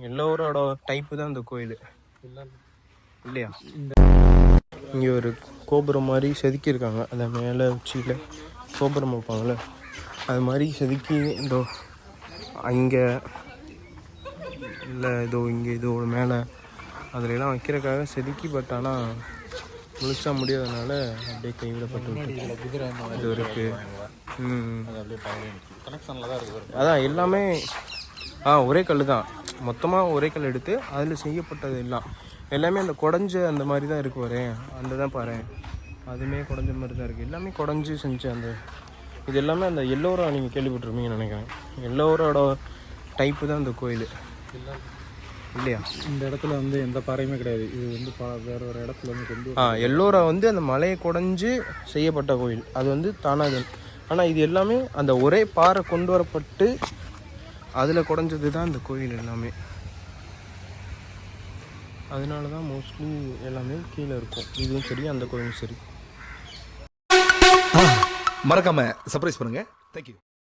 எல்லோரோட டைப்பு தான் இந்த கோயில் இல்லையா. இங்கே ஒரு கோபுரம் மாதிரி செதுக்கியிருக்காங்க. அந்த மேலே உச்சியில் கோபுரம் வைப்பாங்களே அது மாதிரி செதுக்கி இதோ அங்கே இல்லை இதோ இங்கே இதோ மேலே அதிலெல்லாம் வைக்கிறதுக்காக செதுக்கி. பட் ஆனால் முழுசாக முடியாதனால அப்படியே கைவிடப்பட்டு இது இருக்குது. அதான் எல்லாமே ஒரே கல் தான், மொத்தமாக ஒரே கல் எடுத்து அதில் செய்யப்பட்டது எல்லாமே அந்த குடஞ்ச அந்த மாதிரி தான் இருக்கு. வரேன் அந்த தான் பாரு, அதுவுமே குடஞ்ச மாதிரி தான் இருக்குது. எல்லாமே குடஞ்சி செஞ்ச அந்த இது எல்லாமே அந்த எல்லோரா நீங்கள் கேள்விப்பட்டிருப்பீங்கன்னு நினைக்கிறேன். எல்லோரோட டைப்பு தான் இந்த கோயில் இல்லையா. இந்த இடத்துல வந்து எந்த பாறையுமே கிடையாது. இது வந்து வேற ஒரு இடத்துல வந்து கொண்டு எல்லோரா வந்து அந்த மலையை குடஞ்சி செய்யப்பட்ட கோயில். அது வந்து தானாக. ஆனால் இது எல்லாமே அந்த ஒரே பாறை கொண்டு வரப்பட்டு அதில் குடஞ்சது தான் இந்த கோயில் எல்லாமே. அதனால தான் மோஸ்ட்லி எல்லாமே கீழே இருக்கும். இதுவும் சரி, அந்த கோயிலும் சரி. மறக்காம சர்ப்ரைஸ் பண்ணுங்க. தேங்க்யூ.